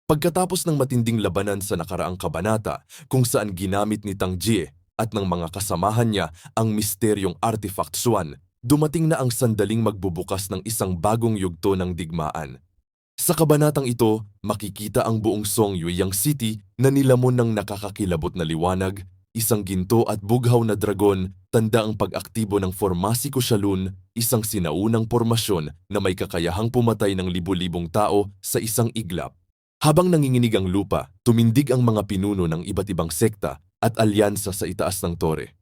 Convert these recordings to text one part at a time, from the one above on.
Pagkatapos ng matinding labanan sa nakaraang kabanata kung saan ginamit ni Tang Jie at ng mga kasamahan niya ang misteryong Artifact Swan, dumating na ang sandaling magbubukas ng isang bagong yugto ng digmaan. Sa kabanatang ito, makikita ang buong Songyueyang City na nilamon ng nakakakilabot na liwanag, isang ginto at bughaw na dragon, tanda ang pag-aktibo ng Formasi Kushalun, isang sinaunang pormasyon na may kakayahang pumatay ng libu-libong tao sa isang iglap. Habang nanginginig ang lupa, tumindig ang mga pinuno ng iba't ibang sekta at alyansa sa itaas ng tore.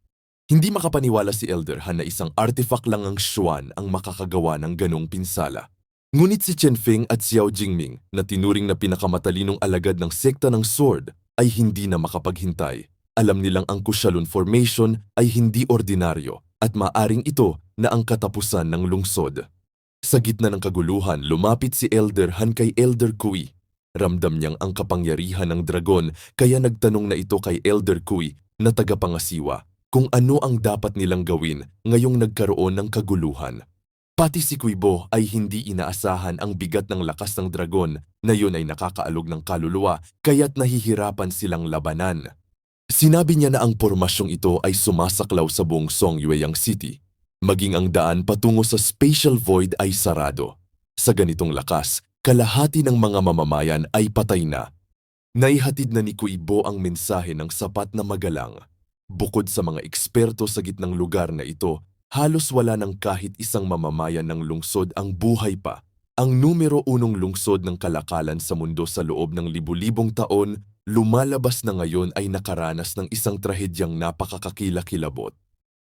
Hindi makapaniwala si Elder Han na isang artifact lang ang Xuan ang makakagawa ng ganong pinsala. Ngunit si Chen Feng at Xiao Jingming na tinuring na pinakamatalinong alagad ng sekta ng Sword ay hindi na makapaghintay. Alam nilang ang Kushalun Formation ay hindi ordinaryo at maaring ito na ang katapusan ng lungsod. Sa gitna ng kaguluhan, lumapit si Elder Han kay Elder Kui. Ramdam niyang ang kapangyarihan ng dragon kaya nagtanong na ito kay Elder Kui na tagapangasiwa kung ano ang dapat nilang gawin ngayong nagkaroon ng kaguluhan. Pati si Kuibo ay hindi inaasahan ang bigat ng lakas ng dragon na yun ay nakakaalog ng kaluluwa kaya't nahihirapan silang labanan. Sinabi niya na ang pormasyong ito ay sumasaklaw sa buong Songyueyang City. Maging ang daan patungo sa Spatial Void ay sarado. Sa ganitong lakas, kalahati ng mga mamamayan ay patay na. Naihatid na ni Kuibo ang mensahe ng sapat na magalang. Bukod sa mga eksperto sa gitnang lugar na ito, halos wala ng kahit isang mamamayan ng lungsod ang buhay pa. Ang numero 1 lungsod ng kalakalan sa mundo sa loob ng libu-libong taon, lumalabas na ngayon ay nakaranas ng isang trahedyang napakakakilakilabot.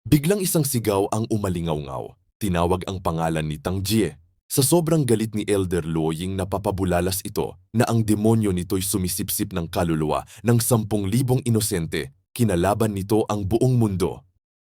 Biglang isang sigaw ang umalingaw-ngaw. Tinawag ang pangalan ni Tang Jie. Sa sobrang galit ni Elder Luoying napapabulalas ito na ang demonyo nito'y sumisipsip ng kaluluwa ng 10,000 inosente, kinalaban nito ang buong mundo.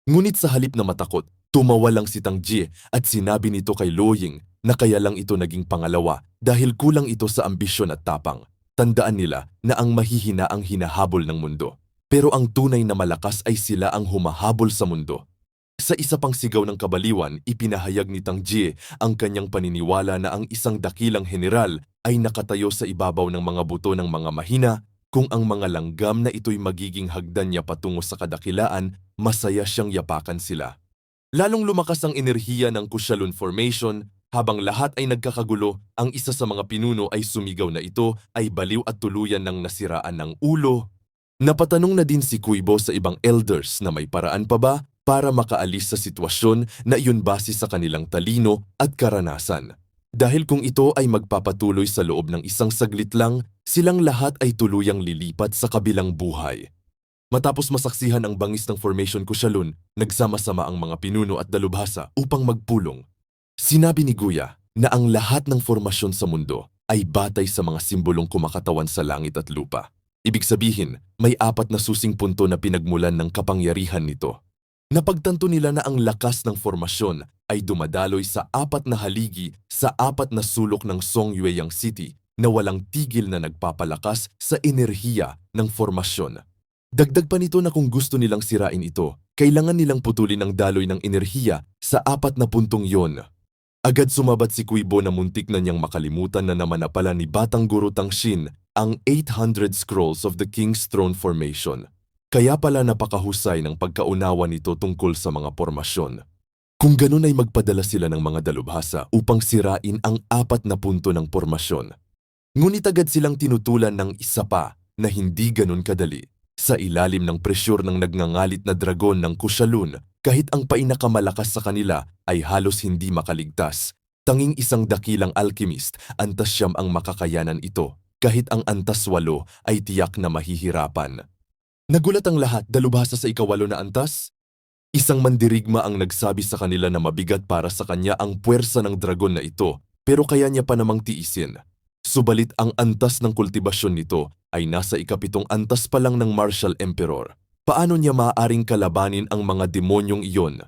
Ngunit sa halip na matakot, tumawa lang si Tang Jie at sinabi nito kay Luoying na kaya lang ito naging pangalawa dahil kulang ito sa ambisyon at tapang. Tandaan nila na ang mahihina ang hinahabol ng mundo, pero ang tunay na malakas ay sila ang humahabol sa mundo. Sa isa pang sigaw ng kabaliwan, ipinahayag ni Tang Jie ang kanyang paniniwala na ang isang dakilang general ay nakatayo sa ibabaw ng mga buto ng mga mahina. Kung ang mga langgam na ito'y magiging hagdan niya patungo sa kadakilaan, masaya siyang yapakan sila. Lalong lumakas ang enerhiya ng Kushalun Formation, habang lahat ay nagkakagulo, ang isa sa mga pinuno ay sumigaw na ito ay baliw at tuluyan ng nasiraan ng ulo. Napatanong na din si Kuibo sa ibang elders na may paraan pa ba para makaalis sa sitwasyon na iyon base sa kanilang talino at karanasan. Dahil kung ito ay magpapatuloy sa loob ng isang saglit lang, silang lahat ay tuluyang lilipat sa kabilang buhay. Matapos masaksihan ang bangis ng Formation Kushalun, nagsama-sama ang mga pinuno at dalubhasa upang magpulong. Sinabi ni Guya na ang lahat ng formasyon sa mundo ay batay sa mga simbolong kumakatawan sa langit at lupa. Ibig sabihin, may 4 na susing punto na pinagmulan ng kapangyarihan nito. Napagtanto nila na ang lakas ng formasyon ay dumadaloy sa 4 na haligi sa 4 na sulok ng Songyueyang City na walang tigil na nagpapalakas sa enerhiya ng formasyon. Dagdag pa nito na kung gusto nilang sirain ito, kailangan nilang putulin ang daloy ng enerhiya sa 4 na puntong yon. Agad sumabat si Kuibo na muntik na niyang makalimutan na naman na pala ni Batang Guru Tangshin ang 800 Scrolls of the King's Throne Formation. Kaya pala napakahusay ng pagkaunawa nito tungkol sa mga pormasyon. Kung ganun ay magpadala sila ng mga dalubhasa upang sirain ang 4 na punto ng pormasyon. Ngunit agad silang tinutulan ng isa pa na hindi ganun kadali. Sa ilalim ng presyur ng nagngangalit na dragon ng Kushalun, kahit ang pinakamalakas sa kanila ay halos hindi makaligtas. Tanging isang dakilang alchemist, antas siyam ang makakayanan ito, kahit ang antas 8 ay tiyak na mahihirapan. Nagulat ang lahat dalubhasa sa ika-8 na antas. Isang mandirigma ang nagsabi sa kanila na mabigat para sa kanya ang puwersa ng dragon na ito, pero kaya niya pa namang tiisin. Subalit ang antas ng kultibasyon nito ay nasa ika-7 antas pa lang ng Martial Emperor. Paano niya maaaring kalabanin ang mga demonyong iyon?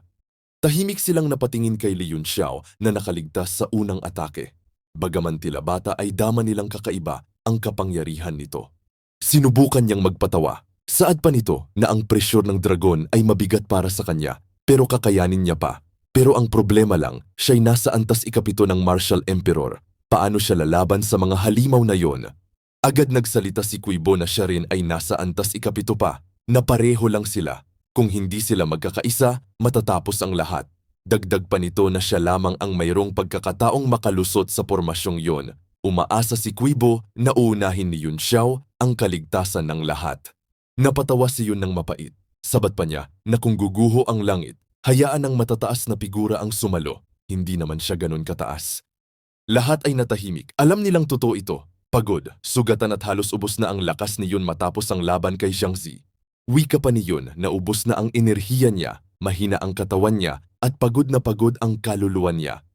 Tahimik silang napatingin kay Li Yunxiao na nakaligtas sa unang atake. Bagaman tila bata ay dama nilang kakaiba ang kapangyarihan nito. Sinubukan niyang magpatawa. Saad pa nito na ang presyur ng dragon ay mabigat para sa kanya, pero kakayanin niya pa. Pero ang problema lang, siya'y nasa antas ika-7 ng Martial Emperor. Paano siya lalaban sa mga halimaw na yon? Agad nagsalita si Quibo na siya rin ay nasa antas ikapito pa, na pareho lang sila. Kung hindi sila magkakaisa, matatapos ang lahat. Dagdag pa nito na siya lamang ang mayroong pagkakataong makalusot sa pormasyong yon. Umaasa si Quibo na uunahin ni Yun Xiao ang kaligtasan ng lahat. Napatawa si Yun ng mapait. Sabat pa niya na kung guguho ang langit, hayaan ng matataas na figura ang sumalo. Hindi naman siya ganun kataas. Lahat ay natahimik. Alam nilang totoo ito. Pagod, sugatan at halos ubos na ang lakas ni Yun matapos ang laban kay Jiangzi. Wika pa ni Yun na ubos na ang enerhiya niya, mahina ang katawan niya at pagod na pagod ang kaluluwa niya.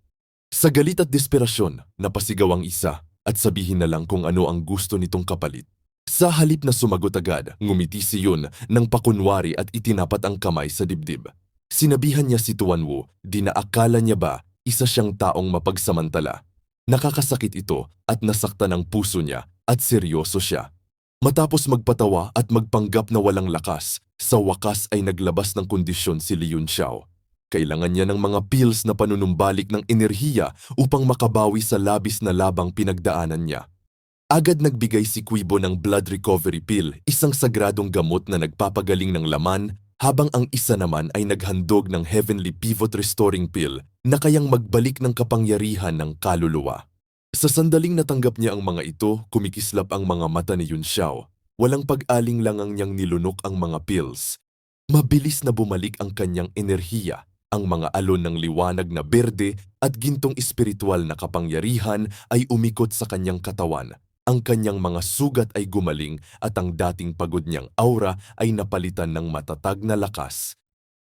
Sa galit at desperasyon, napasigaw ang isa at sabihin na lang kung ano ang gusto nitong kapalit. Sa halip na sumagot agad, ngumiti si Yun ng pakunwari at itinapat ang kamay sa dibdib. Sinabihan niya si Tuan Wu, di na akala niya ba isa siyang taong mapagsamantala. Nakakasakit ito at nasaktan ang puso niya at seryoso siya. Matapos magpatawa at magpanggap na walang lakas, sa wakas ay naglabas ng kondisyon si Li Yunxiao. Kailangan niya ng mga pills na panunumbalik ng enerhiya upang makabawi sa labis na labang pinagdaanan niya. Agad nagbigay si Quibo ng blood recovery pill, isang sagradong gamot na nagpapagaling ng laman, habang ang isa naman ay naghandog ng heavenly pivot restoring pill na kayang magbalik ng kapangyarihan ng kaluluwa. Sa sandaling natanggap niya ang mga ito, kumikislap ang mga mata ni Yun Xiao. Walang pag-aling-langang niyang nilunok ang mga pills. Mabilis na bumalik ang kanyang enerhiya. Ang mga alon ng liwanag na berde at gintong espiritual na kapangyarihan ay umikot sa kanyang katawan. Ang kanyang mga sugat ay gumaling at ang dating pagod niyang aura ay napalitan ng matatag na lakas.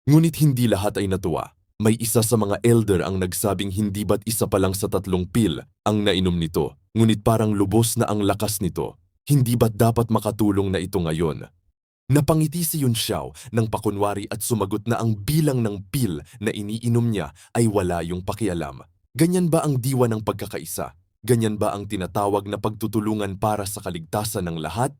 Ngunit hindi lahat ay natuwa. May isa sa mga elder ang nagsabing hindi ba't isa pa lang sa 3 pil ang nainom nito, ngunit parang lubos na ang lakas nito. Hindi ba't dapat makatulong na ito ngayon? Napangiti si Yun Xiao ng pakunwari at sumagot na ang bilang ng pil na iniinom niya ay wala yung pakialam. Ganyan ba ang diwa ng pagkakaisa? Ganyan ba ang tinatawag na pagtutulungan para sa kaligtasan ng lahat?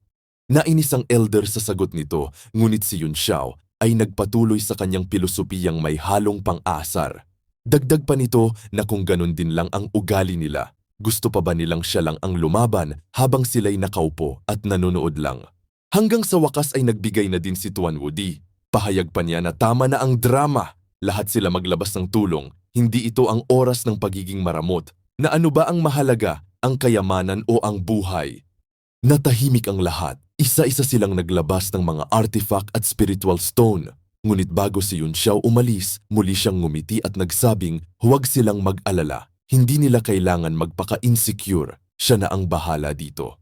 Nainis ang elder sa sagot nito, ngunit si Yun Xiao ay nagpatuloy sa kanyang pilosopiyang may halong pang-asar. Dagdag pa nito na kung ganun din lang ang ugali nila, gusto pa ba nilang siya lang ang lumaban habang sila'y nakaupo at nanonood lang? Hanggang sa wakas ay nagbigay na din si Tuan Wu Di. Pahayag pa niya na tama na ang drama. Lahat sila maglabas ng tulong. Hindi ito ang oras ng pagiging maramot. Na ano ba ang mahalaga, ang kayamanan o ang buhay? Natahimik ang lahat. Isa-isa silang naglabas ng mga artifact at spiritual stone. Ngunit bago si Yun Xiao umalis, muli siyang ngumiti at nagsabing huwag silang mag-alala. Hindi nila kailangan magpaka-insecure. Siya na ang bahala dito.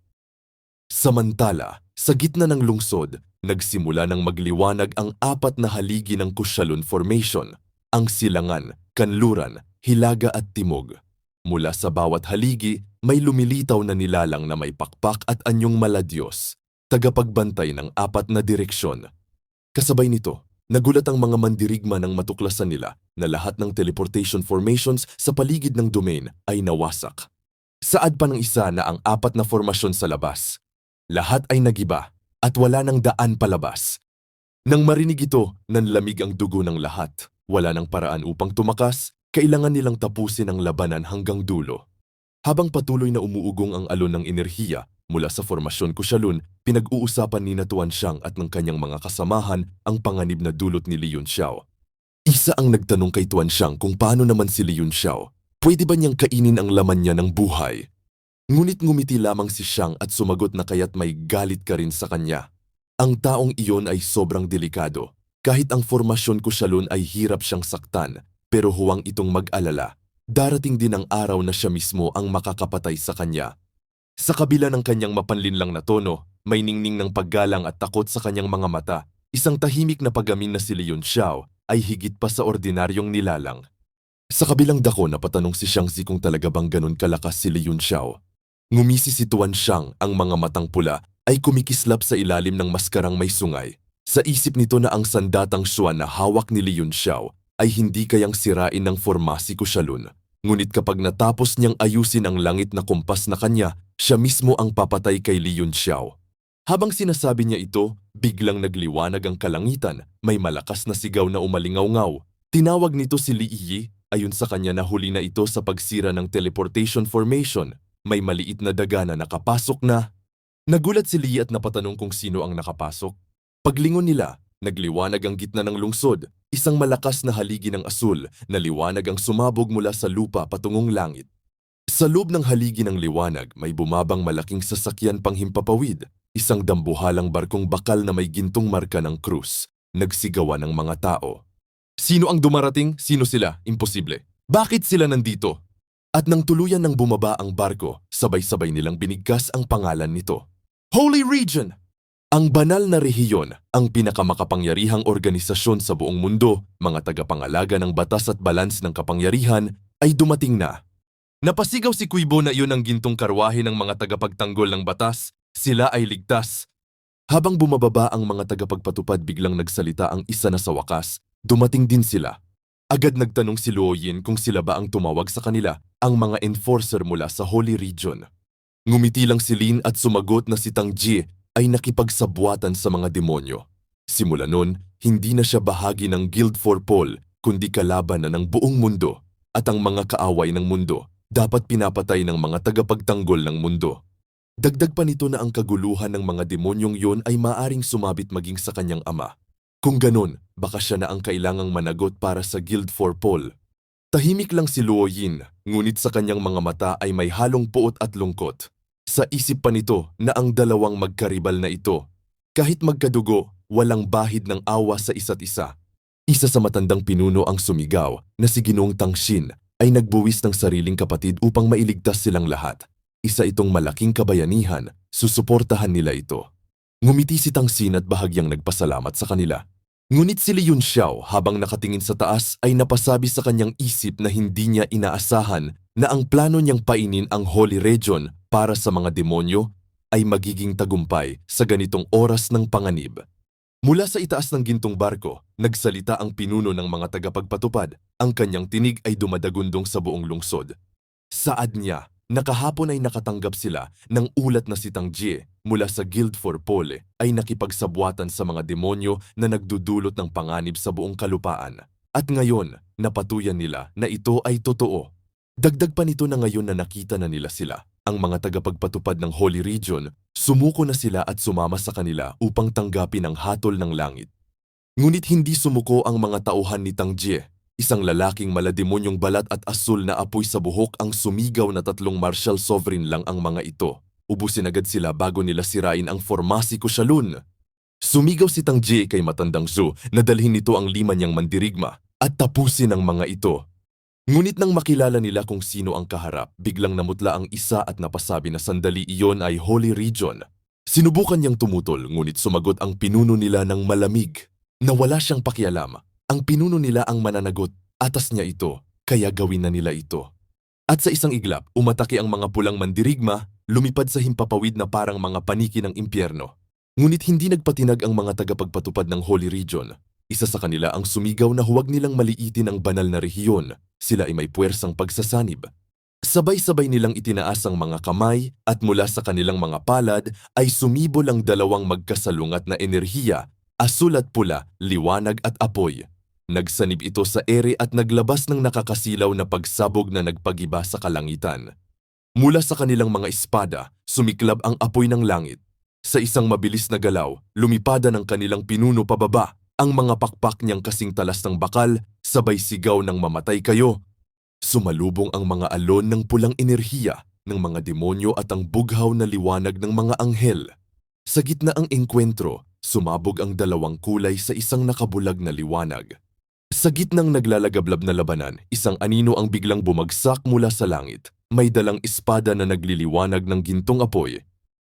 Samantala, sa gitna ng lungsod, nagsimula ng magliwanag ang 4 na haligi ng Kushalun Formation, ang Silangan, Kanluran, Hilaga at Timog. Mula sa bawat haligi, may lumilitaw na nilalang na may pakpak at anyong maladyos, tagapagbantay ng 4 na direksyon. Kasabay nito, nagulat ang mga mandirigma ng matuklasan nila na lahat ng teleportation formations sa paligid ng domain ay nawasak. Saad pa ng isa na ang 4 na formasyon sa labas. Lahat ay nagiba at wala nang daan palabas. Nang marinig ito, nanlamig ang dugo ng lahat. Wala nang paraan upang tumakas, kailangan nilang tapusin ang labanan hanggang dulo. Habang patuloy na umuugong ang alon ng enerhiya mula sa formasyon Kushalun, pinag-uusapan ni Tuan Xiang at ng kanyang mga kasamahan ang panganib na dulot ni Li Yunxiao. Isa ang nagtanong kay Tuan Xiang kung paano naman si Li Yunxiao. Pwede ba niyang kainin ang laman niya ng buhay? Ngunit ngumiti lamang si Xiang at sumagot na kaya't may galit ka rin sa kanya. Ang taong iyon ay sobrang delikado. Kahit ang formasyon Kushalun ay hirap siyang saktan, pero huwag itong mag-alala. Darating din ang araw na siya mismo ang makakapatay sa kanya. Sa kabila ng kanyang mapanlinlang na tono, may ningning ng paggalang at takot sa kanyang mga mata. Isang tahimik na pagamin na si Li Yunxiao ay higit pa sa ordinaryong nilalang. Sa kabilang dako napatanong si Jiangzi kung talaga bang ganun kalakas si Li Yunxiao. Ngumisi si Tuan Xiang, ang mga matang pula ay kumikislap sa ilalim ng maskarang may sungay. Sa isip nito na ang sandatang Xuan na hawak ni Li Yunxiao ay hindi kayang sirain ng formasi Kushalun. Ngunit kapag natapos niyang ayusin ang langit na kumpas na kanya, siya mismo ang papatay kay Li Yunxiao. Habang sinasabi niya ito, biglang nagliwanag ang kalangitan, may malakas na sigaw na umalingaw-ngaw. Tinawag nito si Li Yi, ayon sa kanya nahuli na ito sa pagsira ng teleportation formation. May maliit na daga na nakapasok na Nagulat si Lee at napatanong kung sino ang nakapasok. Paglingon nila, nagliwanag ang gitna ng lungsod, isang malakas na haligi ng asul na liwanag ang sumabog mula sa lupa patungong langit. Sa loob ng haligi ng liwanag may bumabang malaking sasakyan panghimpapawid, isang dambuhalang barkong bakal na may gintong marka ng krus. Nagsigawan ng mga tao. Sino ang dumarating? Sino sila? Imposible. Bakit sila nandito? At nang tuluyan ng bumaba ang barko, sabay-sabay nilang binigkas ang pangalan nito. Holy Region! Ang banal na rehiyon, ang pinakamakapangyarihang organisasyon sa buong mundo, mga tagapangalaga ng batas at balans ng kapangyarihan, ay dumating na. Napasigaw si Kuibo na iyon ang gintong karwahe ng mga tagapagtanggol ng batas, sila ay ligtas. Habang bumababa ang mga tagapagpatupad biglang nagsalita ang isa na sa wakas, dumating din sila. Agad nagtanong si Luo Yin kung sila ba ang tumawag sa kanila, ang mga enforcer mula sa Holy Region. Ngumiti lang si Lin at sumagot na si Tang Jie ay nakipagsabwatan sa mga demonyo. Simula nun, hindi na siya bahagi ng Guild for Paul, kundi kalaban na ng buong mundo. At ang mga kaaway ng mundo, dapat pinapatay ng mga tagapagtanggol ng mundo. Dagdag pa nito na ang kaguluhan ng mga demonyong yon ay maaring sumabit maging sa kanyang ama. Kung ganun, baka siya na ang kailangang managot para sa Guild for Paul. Tahimik lang si Luo Yin, ngunit sa kanyang mga mata ay may halong puot at lungkot. Sa isip pa nito na ang dalawang magkaribal na ito, kahit magkadugo, walang bahid ng awa sa isa't isa. Isa sa matandang pinuno ang sumigaw na si Ginoong Tangshin ay nagbuwis ng sariling kapatid upang mailigtas silang lahat. Isa itong malaking kabayanihan, susuportahan nila ito. Ngumiti si Tangshin at bahagyang nagpasalamat sa kanila. Ngunit si Li Yunxiao habang nakatingin sa taas ay napasabi sa kanyang isip na hindi niya inaasahan na ang plano niyang painin ang Holy Region para sa mga demonyo ay magiging tagumpay sa ganitong oras ng panganib. Mula sa itaas ng gintong barko, nagsalita ang pinuno ng mga tagapagpatupad. Ang kanyang tinig ay dumadagundong sa buong lungsod. Saad niya, nakahapon ay nakatanggap sila ng ulat na si Tang Jie mula sa Guild for Paul ay nakipagsabwatan sa mga demonyo na nagdudulot ng panganib sa buong kalupaan. At ngayon, napatuyan nila na ito ay totoo. Dagdag pa nito na ngayon na nakita na nila sila. Ang mga tagapagpatupad ng Holy Region, sumuko na sila at sumama sa kanila upang tanggapin ang hatol ng langit. Ngunit hindi sumuko ang mga tauhan ni Tang Jie. Isang lalaking malademonyong balat at asul na apoy sa buhok ang sumigaw na 3 martial sovereign lang ang mga ito. Ubusin agad sila bago nila sirain ang Formasi Kushalun. Sumigaw si Tang Jie kay matandang Zhu na dalhin nito ang 5 niyang mandirigma at tapusin ang mga ito. Ngunit nang makilala nila kung sino ang kaharap, biglang namutla ang isa at napasabi na sandali iyon ay Holy Region. Sinubukan niyang tumutol ngunit sumagot ang pinuno nila ng malamig na wala siyang pakialam. Ang pinuno nila ang mananagot, atas niya ito, kaya gawin na nila ito. At sa isang iglap, umatake ang mga pulang mandirigma, lumipad sa himpapawid na parang mga paniki ng impyerno. Ngunit hindi nagpatinag ang mga tagapagpatupad ng Holy Region. Isa sa kanila ang sumigaw na huwag nilang maliitin ang banal na rehiyon, sila ay may puwersang pagsasanib. Sabay-sabay nilang itinaas ang mga kamay at mula sa kanilang mga palad ay sumibol ang 2 magkasalungat na enerhiya, asul at pula, liwanag at apoy. Nagsanib ito sa ere at naglabas ng nakakasilaw na pagsabog na nagpagiba sa kalangitan. Mula sa kanilang mga espada, sumiklab ang apoy ng langit. Sa isang mabilis na galaw, lumipada ng kanilang pinuno pababa. Ang mga pakpak niyang kasing talas ng bakal, sabay sigaw ng mamatay kayo. Sumalubong ang mga alon ng pulang enerhiya ng mga demonyo at ang bughaw na liwanag ng mga anghel. Sa gitna ang engkwentro, sumabog ang 2 kulay sa isang nakabulag na liwanag. Sa gitnang naglalagablab na labanan, isang anino ang biglang bumagsak mula sa langit. May dalang espada na nagliliwanag ng gintong apoy.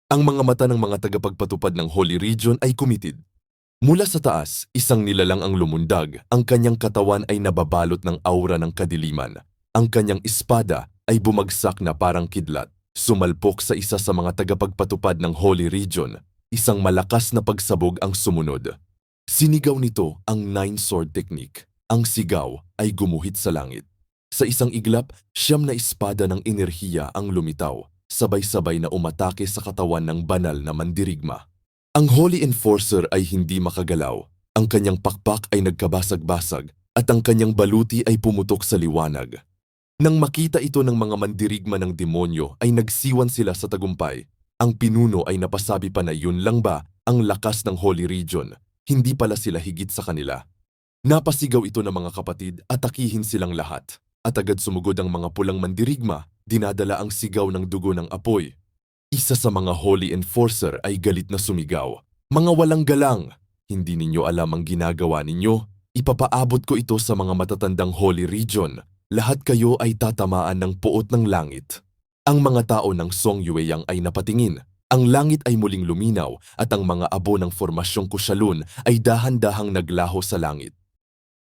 Ang mga mata ng mga tagapagpatupad ng Holy Region ay kumitid. Mula sa taas, isang nilalang ang lumundag. Ang kanyang katawan ay nababalot ng aura ng kadiliman. Ang kanyang espada ay bumagsak na parang kidlat. Sumalpok sa isa sa mga tagapagpatupad ng Holy Region. Isang malakas na pagsabog ang sumunod. Sinigaw nito ang 9 sword technique. Ang sigaw ay gumuhit sa langit. Sa isang iglap, 9 na espada ng enerhiya ang lumitaw. Sabay-sabay na umatake sa katawan ng banal na mandirigma. Ang Holy Enforcer ay hindi makagalaw. Ang kanyang pakpak ay nagkabasag-basag at ang kanyang baluti ay pumutok sa liwanag. Nang makita ito ng mga mandirigma ng demonyo ay nagsiwan sila sa tagumpay. Ang pinuno ay napasabi pa na yun lang ba ang lakas ng Holy Region, hindi pala sila higit sa kanila. Napasigaw ito ng mga kapatid at takihin silang lahat. At agad sumugod ang mga pulang mandirigma, dinadala ang sigaw ng dugo ng apoy. Isa sa mga Holy Enforcer ay galit na sumigaw. Mga walang galang! Hindi ninyo alam ang ginagawa ninyo. Ipapaabot ko ito sa mga matatandang Holy Region. Lahat kayo ay tatamaan ng puot ng langit. Ang mga tao ng Song Yueyang ay napatingin. Ang langit ay muling luminaw at ang mga abo ng formasyong Kushalun ay dahan-dahang naglaho sa langit.